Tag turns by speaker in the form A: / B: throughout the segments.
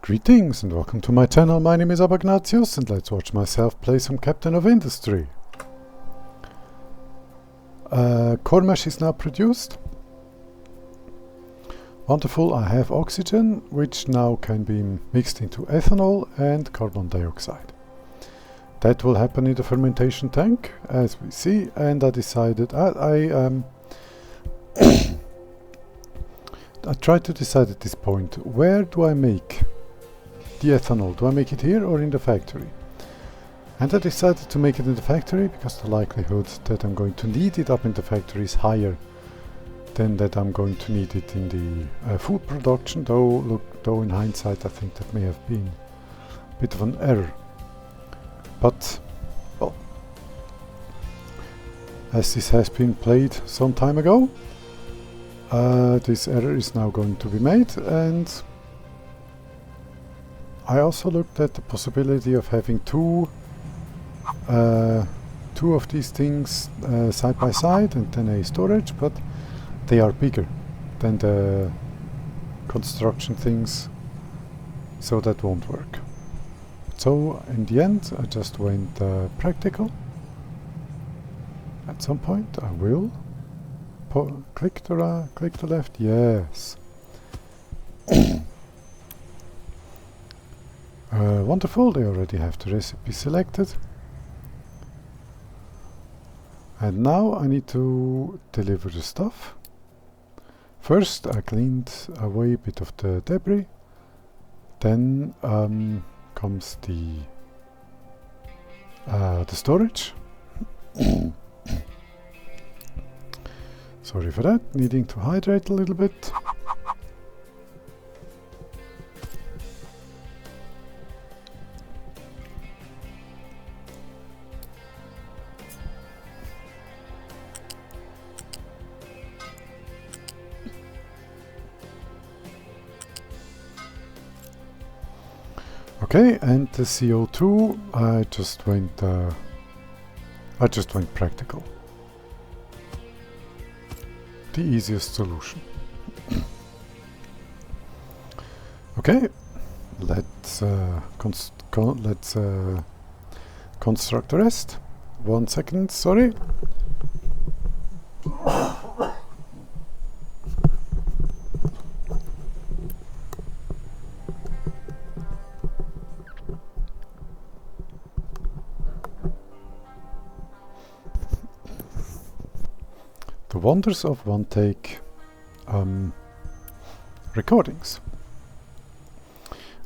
A: Greetings and welcome to my channel. My name is Abagnatius and let's watch myself play some Captain of Industry. Core mesh is now produced. Wonderful, I have oxygen which now can be mixed into ethanol and carbon dioxide. That will happen in the fermentation tank as we see, and I decided I tried to decide at this point, where do I make the ethanol? Do I make it here or in the factory? And I decided to make it in the factory because the likelihood that I'm going to need it up in the factory is higher than that I'm going to need it in the food production, though in hindsight I think that may have been a bit of an error. But, well, as this has been played some time ago, this error is now going to be made, and I also looked at the possibility of having two of these things side by side and then a storage, but they are bigger than the construction things, so that won't work. So in the end I just went practical. At some point I will click the left, yes. Wonderful, they already have the recipe selected. And now I need to deliver the stuff. First I cleaned away a bit of the debris, then comes the storage. Sorry for that, needing to hydrate a little bit. Okay, and the CO2, I just went practical. The easiest solution. Okay, let's construct the rest. 1 second, sorry. The wonders of one-take recordings.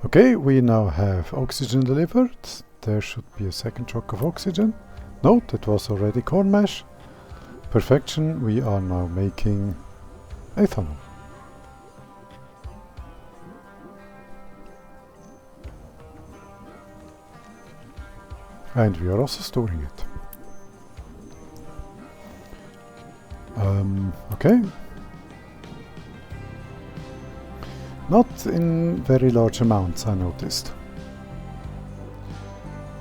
A: Okay, we now have oxygen delivered. There should be a second truck of oxygen. No, that was already corn mesh. Perfection, we are now making ethanol. And we are also storing it. Okay. Not in very large amounts, I noticed.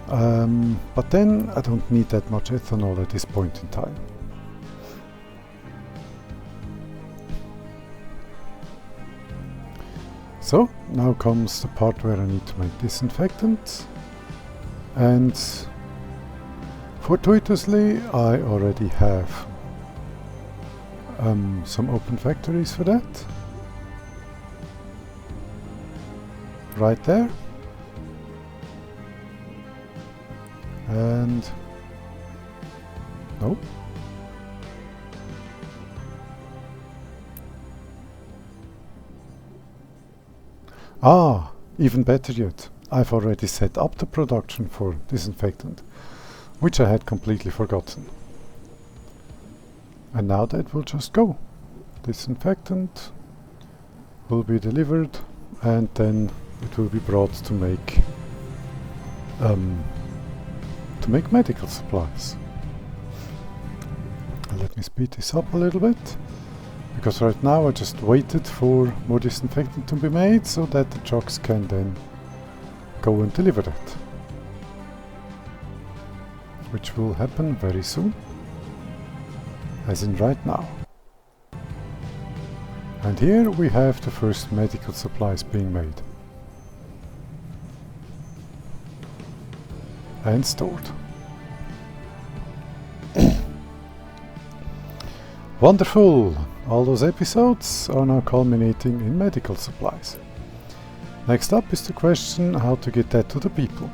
A: But then I don't need that much ethanol at this point in time. So, now comes the part where I need to make disinfectant. And fortuitously, I already have some open factories for that. Right there. And no. Ah, even better yet. I've already set up the production for disinfectant, which I had completely forgotten. And now that will just go. Disinfectant will be delivered, and then it will be brought to make medical supplies. Let me speed this up a little bit, because right now I just waited for more disinfectant to be made so that the trucks can then go and deliver that, which will happen very soon. As in right now. And here we have the first medical supplies being made. and stored. Wonderful! All those episodes are now culminating in medical supplies. Next up is the question how to get that to the people.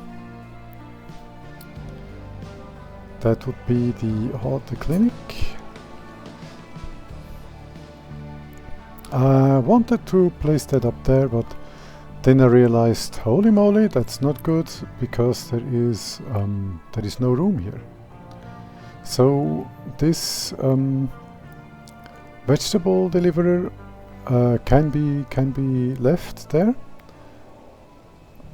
A: That would be the clinic. I wanted to place that up there, but then I realized, holy moly, that's not good, because there is no room here. So this vegetable deliverer can be left there,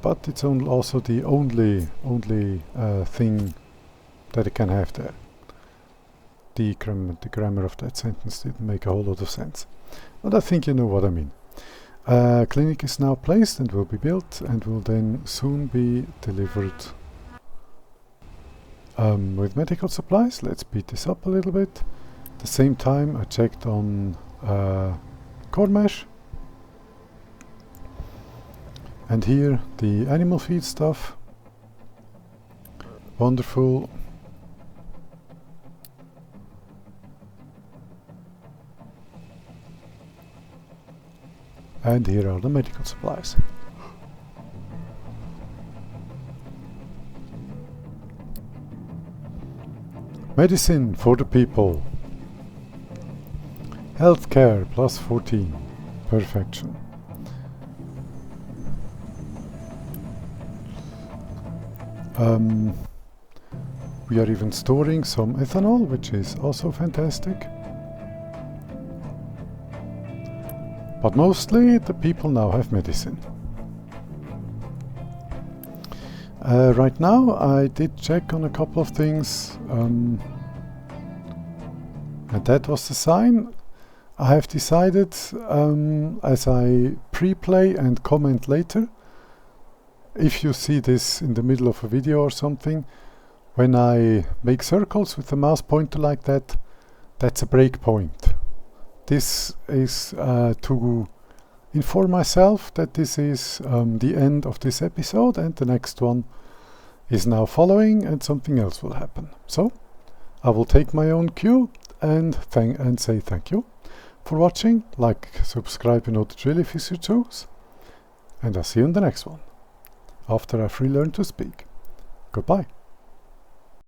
A: but it's also the only thing that it can have there. The grammar of that sentence didn't make a whole lot of sense, but I think you know what I mean. Clinic is now placed and will be built and will then soon be delivered with medical supplies. Let's speed this up a little bit. At the same time I checked on core mesh, and here the animal feed stuff. Wonderful. And here are the medical supplies. Medicine for the people. Healthcare plus 14. Perfection. We are even storing some ethanol, which is also fantastic. But mostly the people now have medicine. Right now I did check on a couple of things, and that was the sign. I have decided, as I pre-play and comment later, if you see this in the middle of a video or something, when I make circles with the mouse pointer like that, that's a break point. This is to inform myself that this is the end of this episode and the next one is now following and something else will happen. So I will take my own cue and say thank you for watching. Like, subscribe, you know the drill if you choose, and I'll see you in the next one after I've relearned to speak. Goodbye.